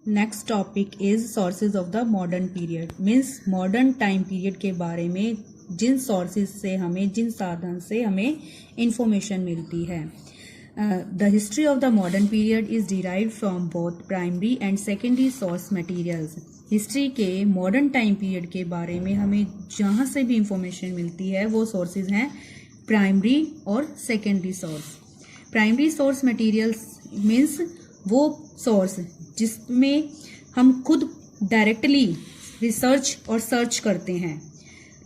Next topic is sources of the modern period. Means modern time period के बारे में जिन sources से हमें, जिन साधन से हमें इंफॉर्मेशन मिलती है। The history of the modern period is derived from both primary and secondary source materials. History के मॉडर्न टाइम पीरियड के बारे में हमें जहाँ से भी इंफॉर्मेशन मिलती है वो सोर्सेज हैं प्राइमरी और secondary source. Primary source materials means वो सोर्स जिसमें हम खुद डायरेक्टली रिसर्च और सर्च करते हैं,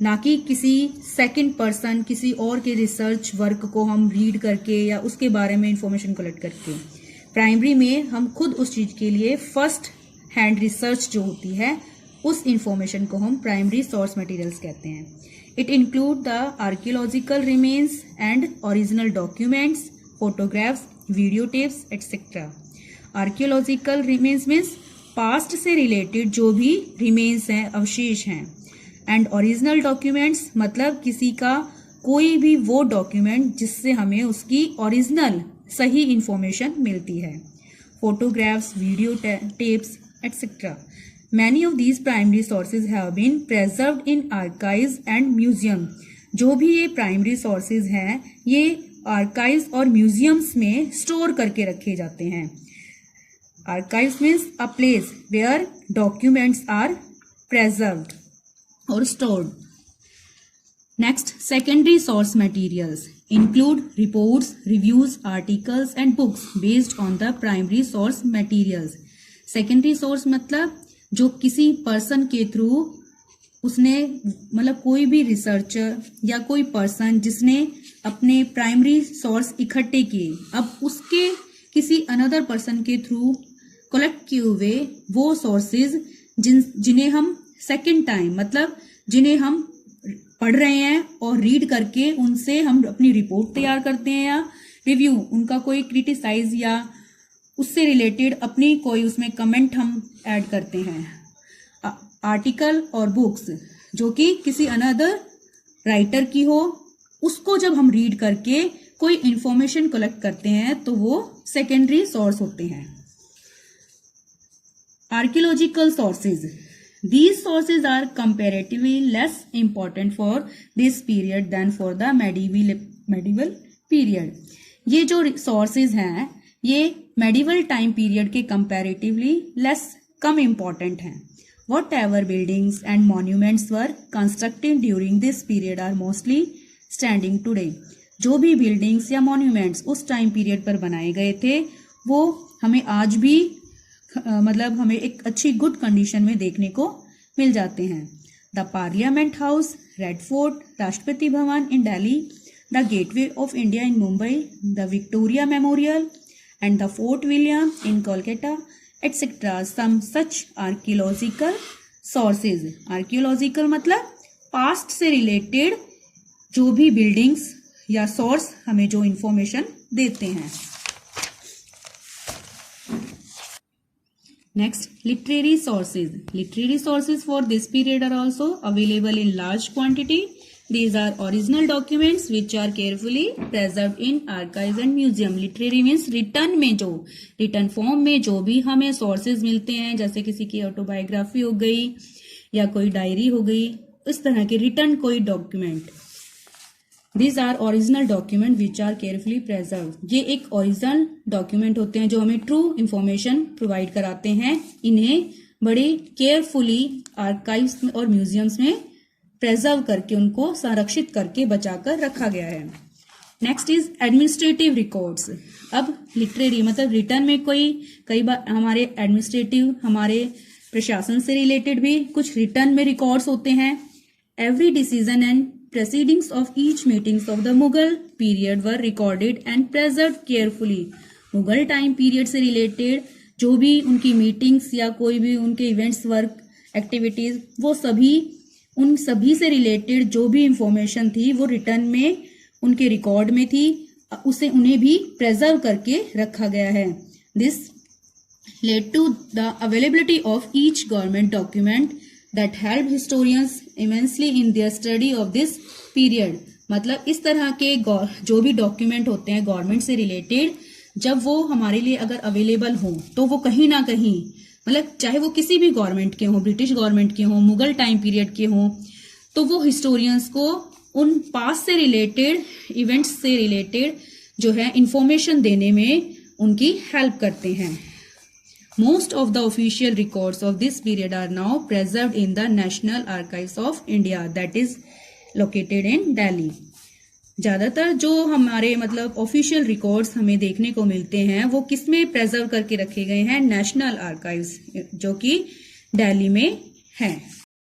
ना कि किसी सेकंड पर्सन किसी और के रिसर्च वर्क को हम रीड करके या उसके बारे में इंफॉर्मेशन कलेक्ट करके। प्राइमरी में हम खुद उस चीज़ के लिए फर्स्ट हैंड रिसर्च जो होती है उस इंफॉर्मेशन को हम प्राइमरी सोर्स मटेरियल्स कहते हैं। It include the archaeological remains and original documents, photographs, video tapes etcetera. Archaeological remains means past से रिलेटेड जो भी रिमेन्स हैं, अवशेष हैं। एंड ओरिजिनल डॉक्यूमेंट्स मतलब किसी का कोई भी वो डॉक्यूमेंट जिससे हमें उसकी ओरिजिनल सही इंफॉर्मेशन मिलती है। Photographs, video tapes etcetera. Many of these primary sources have been preserved in archives and museum. जो भी ये प्राइमरी सोर्सेज हैं ये आर्काइव्स और म्यूजियम्स में स्टोर करके रखे जाते हैं। Archives means a place where documents are preserved or stored. Next, secondary source materials include reports, reviews, articles and books based on the primary source materials. Secondary source मतलब जो किसी person के through उसने मतलब कोई भी रिसर्चर या कोई पर्सन जिसने अपने प्राइमरी सोर्स इकट्ठे किए, अब उसके किसी अनदर पर्सन के थ्रू कलेक्ट किए हुए वो सोर्सेज जिन्हें हम सेकेंड टाइम मतलब जिन्हें हम पढ़ रहे हैं और रीड करके उनसे हम अपनी रिपोर्ट तैयार करते हैं या रिव्यू, उनका कोई क्रिटिसाइज या उससे रिलेटेड अपनी कोई उसमें कमेंट हम ऐड करते हैं। आर्टिकल और बुक्स जो कि किसी अनदर राइटर की हो, उसको जब हम रीड करके कोई इंफॉर्मेशन कलेक्ट करते हैं तो वो सेकेंडरी सोर्स होते हैं। Archaeological sources. These sources are comparatively less important for this period than for the medieval period. ये जो sources हैं ये medieval time period के comparatively less कम important हैं। Whatever buildings and monuments were constructed during this period are mostly standing today. जो भी buildings या monuments उस time period पर बनाए गए थे वो हमें आज भी मतलब हमें एक अच्छी गुड कंडीशन में देखने को मिल जाते हैं। The Parliament House, Red Fort, Rashtrapati Bhavan in Delhi, the Gateway of India in Mumbai, the Victoria Memorial and the Fort William in Kolkata etcetera some such archaeological sources. Archaeological मतलब पास्ट से रिलेटेड जो भी बिल्डिंग्स या सोर्स हमें जो इंफॉर्मेशन देते हैं। Next, literary sources. Literary sources for this period are also available in large quantity. These are original documents which are carefully preserved in archives and museum. Literary means written में जो written form में जो भी हमें sources मिलते हैं, जैसे किसी की ऑटोबायोग्राफी हो गई या कोई डायरी हो गई, इस तरह के written कोई document. These are original document which are carefully preserved. ये एक ओरिजिनल डॉक्यूमेंट होते हैं जो हमें ट्रू इंफॉर्मेशन प्रोवाइड कराते हैं। इन्हें बड़े केयरफुली आर्काइव्स और म्यूजियम्स में प्रेजर्व करके उनको संरक्षित करके बचाकर रखा गया है। Next is administrative records. अब लिटरेरी मतलब रिटर्न में कई बार हमारे एडमिनिस्ट्रेटिव हमारे प्रशासन से रिलेटेड भी कुछ रिटर्न में रिकॉर्ड्स होते हैं। Every decision and proceedings of each meetings of the Mughal period were recorded and preserved carefully. Mughal time period से रिलेटेड जो भी उनकी मीटिंग्स या कोई भी उनके इवेंट्स, वर्क, एक्टिविटीज, वो उन सभी से रिलेटेड जो भी इंफॉर्मेशन थी वो रिटर्न में उनके रिकॉर्ड में थी, उसे उन्हें भी प्रेजर्व करके रखा गया है। This led to the availability of each government document that help historians immensely in their study of this period. मतलब इस तरह के जो भी डॉक्यूमेंट होते हैं गवर्नमेंट से रिलेटेड, जब वो हमारे लिए अगर अवेलेबल हो तो वो कहीं ना कहीं मतलब चाहे वो किसी भी गवर्नमेंट के हों, ब्रिटिश गवर्नमेंट के हों, मुगल टाइम पीरियड के हों, तो वो हिस्टोरियंस को उन पास्ट से रिलेटेड इवेंट्स से रिलेटेड जो है इंफॉर्मेशन देने में उनकी हेल्प करते हैं। Most of the official records of this period are now preserved in the National Archives of India that is located in Delhi. ज्यादातर जो हमारे मतलब ऑफिशियल रिकॉर्ड्स हमें देखने को मिलते हैं वो किसमें प्रेजर्व करके रखे गए हैं? नेशनल आर्काइव्स, जो कि दिल्ली में है।